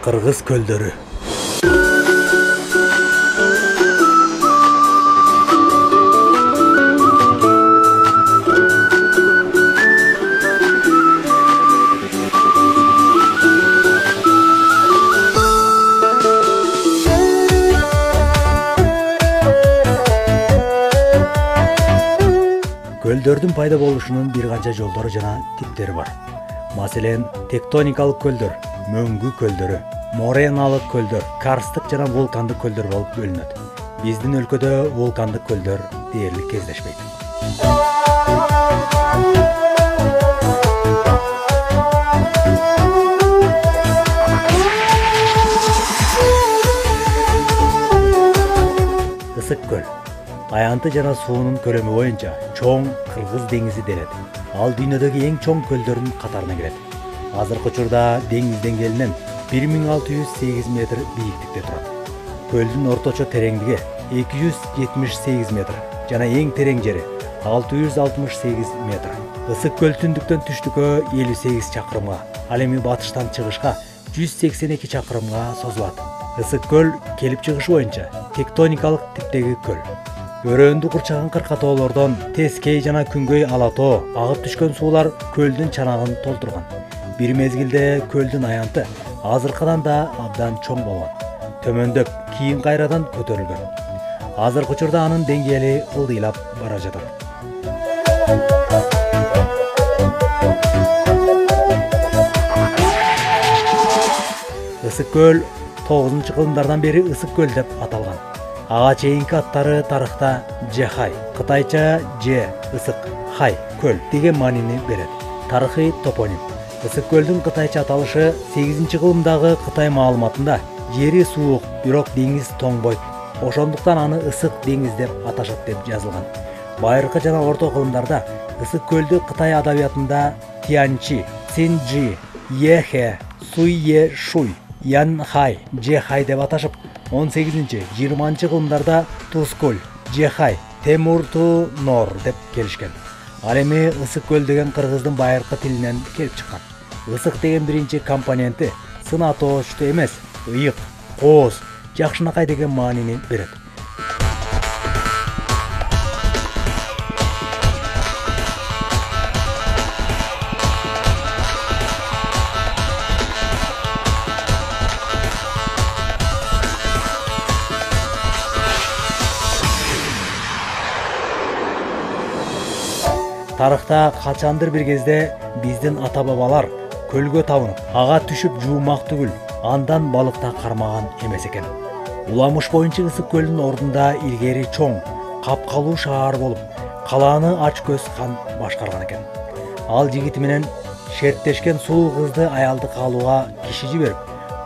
Кыргыз көлдөрү. Көлдөрдүн пайда болушунун бир канча жолдору жана типтери бар. Маселен, тектоникалык көлдөр, мөңгү көлдөрү, мореналык көлдөр, карсттык жана вулкандык көлдөр болуп бөлүнөт. Биздин өлкөдө вулкандык көлдөр дээрлик кездешпейт. Ысык көл. Аянты жана суунун көлөмү боюнча чоң Кыргыз деңизи денет. Ал дүйнөдөгү эң чоң көлдөрдүн катарына кирет. Азыркы учурда деңиз деңгээлинен 1608 метр бийиктикте турат. Көлдүн орточо тереңдиги 278 метр жана эң терең жери 668 метр. Ысык көл түндүктөн түштүккө 58 чакырымга, ал эми батыштан чыгышка 182 чакырымга созулат. Ысык көл келип чыгышы боюнча тектоникалык типтеги көл. Өрөөндү курчаган кыркатоолордон Тескей жана Күнгөй Алатоо агып түшкөн суулар көлдүн чанагын толтурган. Бир мезгилде көлдүн аянты азыркыдан да абдан чоң болгон. Төмөндөп, кийин кайрадан көтөрүлгөн. Азыркы учурда анын деңгээли ылдыйлап бара жатат. Ысык көл 9-кылымдардан бери Ысык көл деп аталган. Ага чейинки аттары тарыхта Жехай, кытайча Же, ысык, хай, көл деген маанини берет. Тарыхый топоним. Ысык көлдүн кытайча аталышы 8-кылымдагы Кытай маалыматында жери суук, бирок деңиз тоңбойт. Ошондуктан аны Ысык деңиз деп аташат деп жазылган. Байыркы жана орто кылымдарда Ысык көлдү Кытай адабиятында Тянчи, Цинджи, Ехе, Суйе Шуй, Янхай, Жехай деп аташып, 18-20 кылымдарда Тускуль, Жехай, Темурту Нор деп келишкен. Ал эми Ысык көл деген кыргыздын байыркы тилинен келип чыккан. Ысык деген биринчи компоненти сын атоошту эмес, ыйык, кооз, жакшынакай деген маанини берет. Тарыхта качандыр бир кезде биздин ата-бабалар көлгө табынып, ага түшүп жуумак түгүл, андан балыкта кармаган эмес экен. Уламыш боюнча Ысык көлдүн ордунда илгери чоң, капкалуу шаар болуп, калааны ач көз хан башкарган экен. Ал жигити менен шерттешкен сулуу кызды аялдык алууга киши жиберип,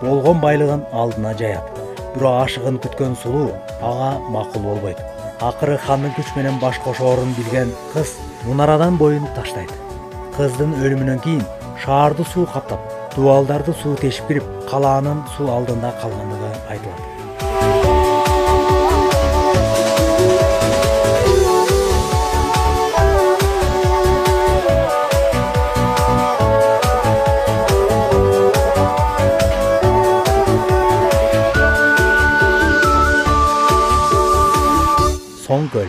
болгон байлыгын алдына жаят. Бирок ашыгын күткөн сулуу ага макул болбойт. Акыры хандын күч менен баш кошоорун билген кыз мунарадан боюн таштайт. Кыздын өлүмүнөн кийин шаарды суу каптап, дубалдарды суу тешип кирип, калаанын суу алдында калгандыгы айтылат. Соң көл.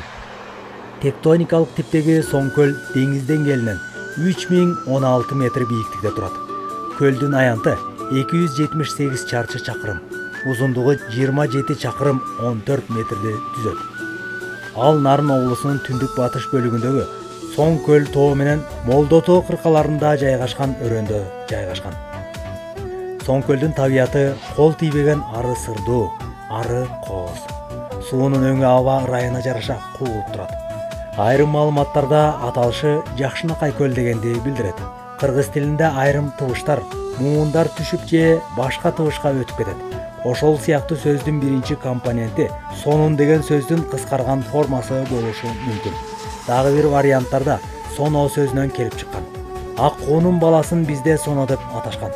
Тектоникалык типтеги Соң көл деңиз деңгээлинен 3016 метр бийиктикте турат. Көлдүн аянты 278 чарчы чакырым, узундугу 27 чакырым 14 метрди түзөт. Ал Нарын облусунун түндүк батыш бөлүгүндөгү Соң көл тоо менен Молдо тоо кыркаларында жайгашкан өрөөндө жайгашкан. Соң көлдүн табияты кол тийбеген ары сырдуу, ары кооз. Суунун өңү аба ырайына жараша куулуп турат. Айрым маалыматтарда аталышы Жакшынакай көл дегенди билдирет. Кыргыз тилинде айрым тыбыштар муундар түшүп же башка тыбышка өтүп кетет. Ошол сыяктуу сөздүн биринчи компоненти сонун деген сөздүн кыскарган формасы болушу мүмкүн. Дагы бир варианттарда соно сөзүнөн келип чыккан. Ак куунун баласын бизде соно деп аташкан.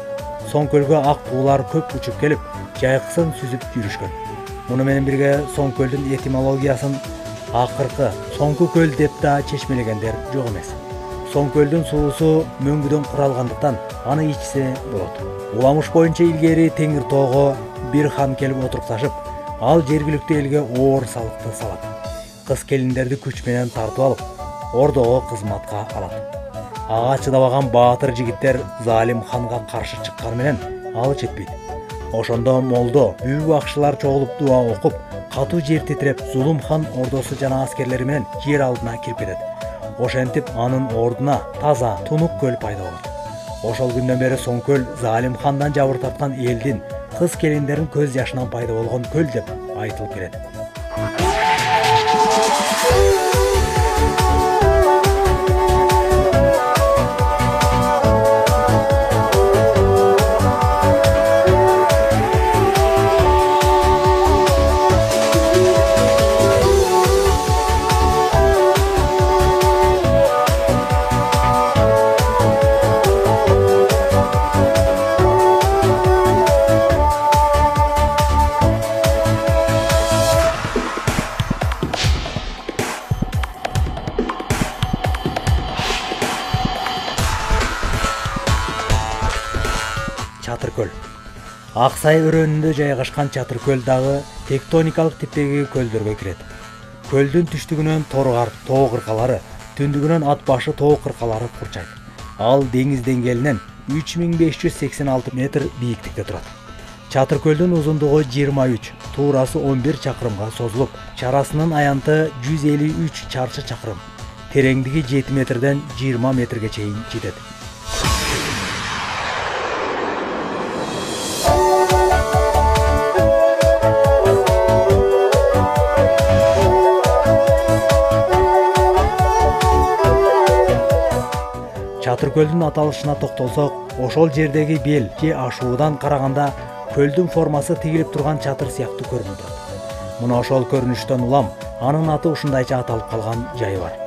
Соң көлгө ак куулар көп учуп келип, жайкысын сүзүп жүрүшкөн. Муну менен бирге Соңкөлдүн этимологиясын акыркы Соңку көл деп да чечмелегендер жок эмес. Соңкөлдүн суусу мөңгүдөн куралгандыктан аны ичсе болот. Уламыш боюнча илгери Теңир тоого бир хан келип отурукташып, ал жергиликтүү элге оор салыкты салат. Кыз келиндерди күч менен тартып алып, ордого кызматка алат. Ага чыдабаган баатыр жигиттер залим ханга каршы чыкканы менен ал жетпейт. Ошондо молдо, бүү бакчылар чогулуп дуа окуп, катуу жер титиреп, Зулум хан ордосу жана аскерлери менен жер алдына кирип кетет. Ошентип анын ордуна таза Тунук көл пайда болот. Ошол күндөн бери Соңкөл залим хандан жабыр тарткан элдин кыз келиндерин көз жашынан пайда болгон көл деп айтылып келет. Чатыркөл. Аксай өрөөнүндө жайгашкан Чатыркөл дагы тектоникалык типтеги көлдөргө кирет. Көлдүн түштүгүнөн Торгар тоо кыркалары, түндүгүнөн Ат башы тоо кыркалары курчайт. Ал деңиз деңгээлинен 3586 метр бийиктикте турат. Чатыркөлдүн узундугу 23, туурасы 11 чакырымга созулуп, чарасынын аянты 153 чарчы чакырым, тереңдиги 7 метрден 20 метрге чейин жетет. Чатыркөлдүн аталышына токтолсок, ошол жердеги бел же ашуудан караганда көлдүн формасы тигилип турган чатыр сыяктуу көрүнүп турат. Мына ошол көрүнүштөн улам анын аты ушундайча аталып калган жайы бар.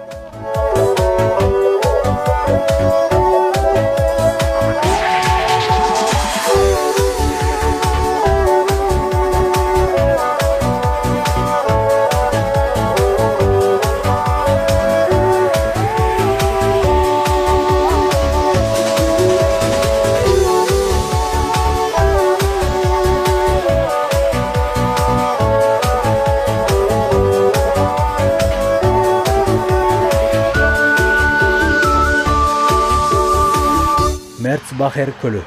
Мерцбахер көлү.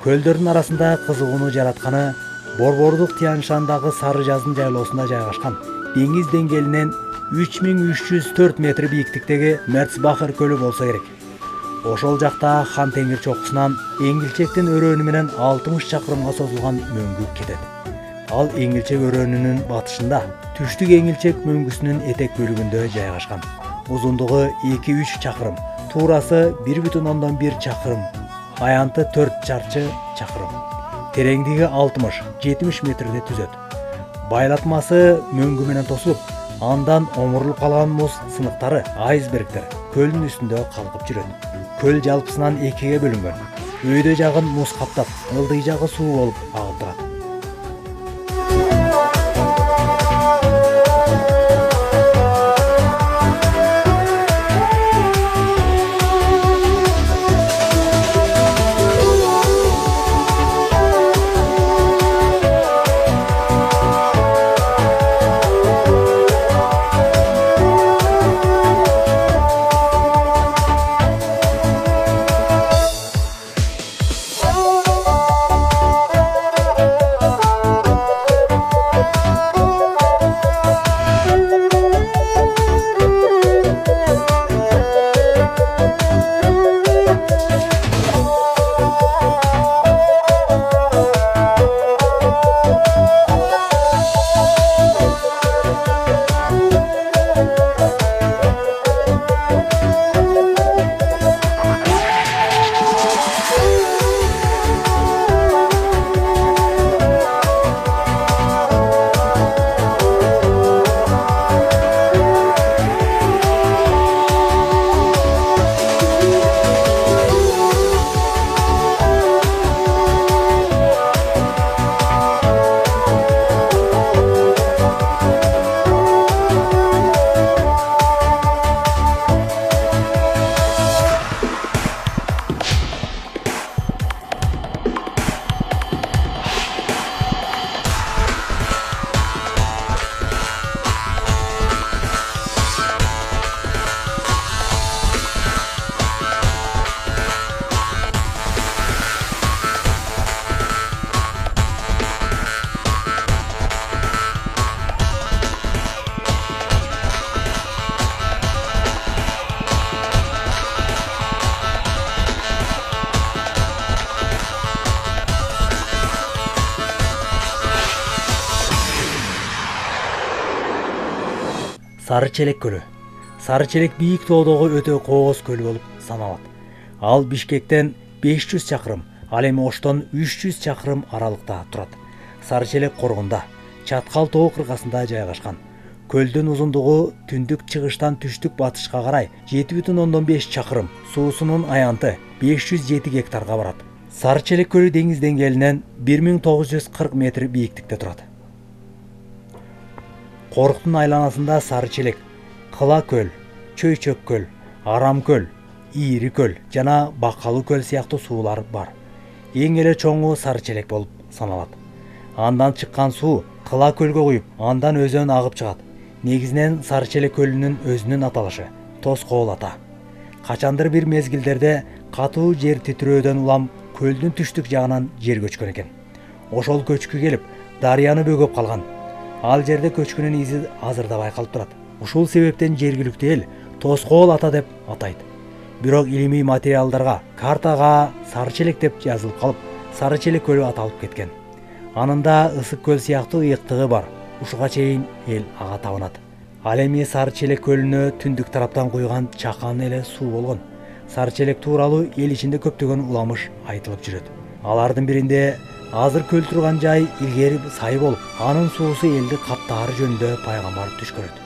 Көлдөрдүн арасында кызыгууну жаратканы Борбордук Тянь-Шандагы Сары жаздын жайлоосунда жайгашкан деңиз деңгээлинен 3304 метр бийиктиктеги Мерцбахер көлү болсо керек. Ошол жакта Хан Теңир чокусунан Эңилчектин өрөөнү менен 60 чакырымга созулган мөңгү кетет. Ал Эңилчек өрөөнүнүн батышында Түштүк Эңилчек мөңгүсүнүн этек бөлүгүндө жайгашкан. Узундугу 2-3 чакырым, туурасы 1,1 чакырым, аянты 4 чарчы чакырым, тереңдиги 60-70 метрди түзөт. Байлатмасы мөңгү менен тосулуп, андан омурулуп калган муз сыныктары, айсбергдер көлдүн үстүндө калкып жүрөт. Көл жалпысынан 2-ге бөлүнгөн. Өйдө жагын муз каптап, ылдый жагы суу болуп агып турат. Сары Челек көлү. Сары Челек бийик тоодогу өтө кооз көл болуп саналат. Ал Бишкектен 500 чакырым, ал эми Оштон 300 чакырым аралыкта турат. Сары Челек коргунда, Чаткал тоо кыркасында жайгашкан. Көлдүн узундугу түндүк чыгыштан түштүк батышка карай 7,5 чакырым, суусунун аянты 507 гектарга барат. Сары Челек көлү деңиз деңгээлинен 1940 метр бийиктикте турат. Коруктун айланасында Сары Челек, Кыла көл, Чөйчөк көл, Арам көл, Ийри көл жана Бакалуу көл сыяктуу суулар бар. Эң эле чоңу Сары Челек болуп саналат. Андан чыккан суу Кыла көлгө куюп, андан өзөн агып чыгат. Негизинен Сары Челек көлүнүн өзүнүн аталышы Тоскоол ата. Качандыр бир мезгилдерде катуу жер титирөөдөн улам көлдүн түштүк жагынан жер көчкөн экен. Ошол көчкү келип, дарыяны бөгөп калган. Ал жерде көчкүнүн изи азыр да байкалып турат. Ушул себептен жергиликтүү эл Тоскоол ата деп атайт. Бирок илимий материалдарга, картага Сары Челек деп жазылып калып, Сары Челек көлү аталып кеткен. Анында ысык көл сыяктуу ыйыктыгы бар. Ушуга чейин эл ага табынат. Ал эми Сары Челек көлүнө түндүк тараптан куйган чакан эле суу болгон. Сары Челек тууралуу эл ичинде көптөгөн уламыш айтылып жүрөт. Алардын биринде азыр көл турган жай илгери сай болуп, анын суусу элди каптаары жөнүндө пайгамбар түш көрөт.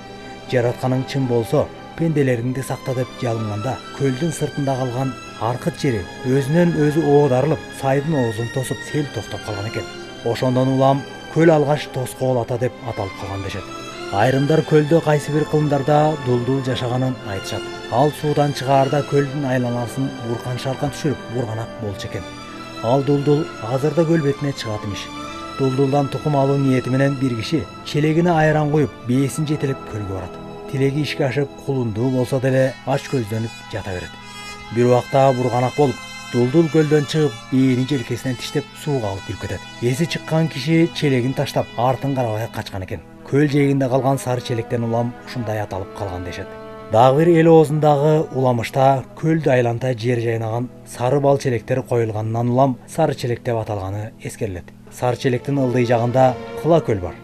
Жаратканың чын болсо, пенделериңди сакта деп жалынганда, көлдүн сыртында калган аркыт жери өзүнөн өзү оодарылып, сайдын оозун тосуп, сел токтоп калган экен. Ошондон улам көл алгаш Тоскоол ата деп аталып калган дешет. Айрымдар көлдө кайсы бир кылымдарда дулдул жашаганын айтышат. Ал суудан чыгаарда көлдүн айланасын буркан-шаркан түшүрүп, бурганак болчу экен. Ал дулдул азырда көл бетине чыгат имиш. Дулдулдан тукум алуу ниети менен бир киши челегине айран коюп, бээсин жетелеп көлгө барат. Тилеги ишке ашып, кулундуу болсо деле ач көздөнүп жата берет. Бир убакта бурганак болуп, дулдул көлдөн чыгып, бээни желкесинен тиштеп сууга алып кирип кетет. Эси чыккан киши челегин таштап, артын карабай качкан экен. Көл жээгинде калган Сары Челектен улам ушундай аталып калган дешет. Дагы бир эл оозундагы уламышта көлдү айланта жер жайнаган сары бал челектер коюлганынан улам Сары Челек деп аталганы эскерилет. Сары Челектин ылдый жагында Кыла көл бар.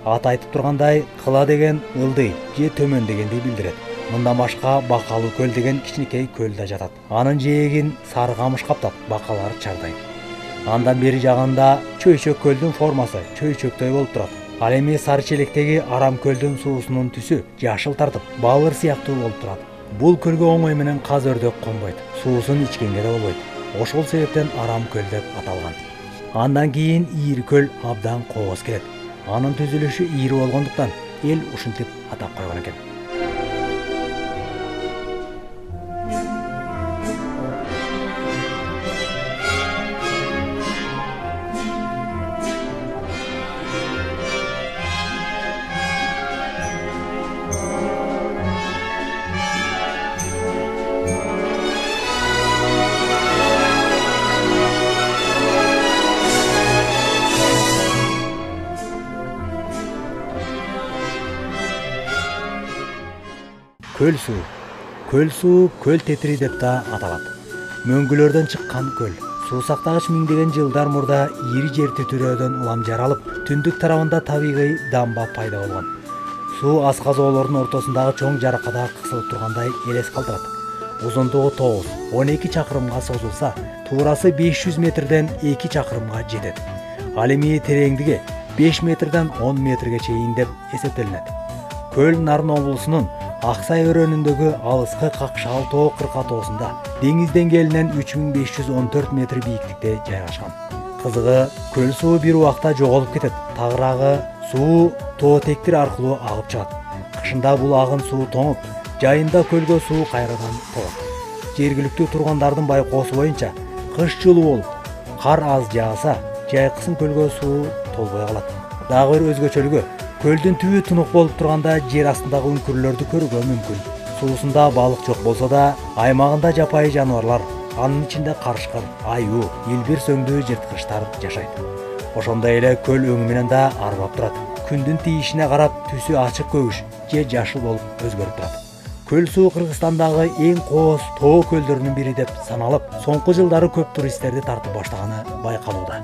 Ат айтып тургандай, Кыла деген ылдый же төмөн дегенди билдирет. Мындан башка Бакалуу көл деген кичинекей көл да жатат. Анын жээгин сары камыш каптат, бакалар чардайт. Андан бери жагында Чөйчөк көлдүн формасы чөйчөктөй болуп турат. Ал эми Сары Челектеги Арам көлдүн суусунун түсү жашыл тартып, балыр сыяктуу болуп турат. Бул көлгө оңой менен каз өрдөк конбойт, суусун ичкенге да болбойт. Ошол себептен Арам көл деп аталган. Андан кийин Ийри көл абдан кооз келет. Анын түзүлүшү ийри болгондуктан эл ушинтип атап койгон экен. Көл суу. Көл суу көл тетири деп да аталат. Мөңгүлөрдөн чыккан көл. Суу сактагыч миңдеген жылдар мурда ийри жер титирөөдөн улам жаралып, түндүк тарабында табигый дамба пайда болгон. Суу асказоолордун ортосундагы чоң жаракада кысылып тургандай элес калтырат. Узундугу 9-12 чакырымга созулса, туурасы 500 метрден 2 чакырымга жетет. Ал эми тереңдиги 5 метрден 10 метрге чейин деп эсептелинет. Көл Нарын облусунун Аксай өрөөнүндөгү алыскы Какшал тоо кыркатоосунда деңиз деңгээлинен 3514 метр бийиктикте жайгашкан. Кызыгы, көл суу бир убакта жоголуп кетет. Тагыраагы суу тоо тектир аркылуу агып чыгат. Кышында бул агын суу тоңуп, жайында көлгө суу кайрадан тогот. Жергиликтүү тургандардын байкоосу боюнча, кыш жылуу болуп, кар аз жааса, жайкысын көлгө суу толбой калат. Дагы бир өзгөчөлүгү, көлдүн түбү тунук болуп турганда жер астындагы үңкүрлөрдү көрүүгө мүмкүн. Суусунда балык жок болсо да, аймагында жапайы жаныбарлар, анын ичинде карышкыр, аюу, илбир сөңдүү жырткычтар жашайт. Ошондой эле көл өңү менен да арбап турат. Күндүн тийишине карап түсү ачык көгүш же жашыл болуп өзгөрүп турат. Көл суу Кыргызстандагы эң кооз тоо көлдөрүнүн бири деп саналып, соңку жылдары көп туристтерди тартып баштаганы байкалууда.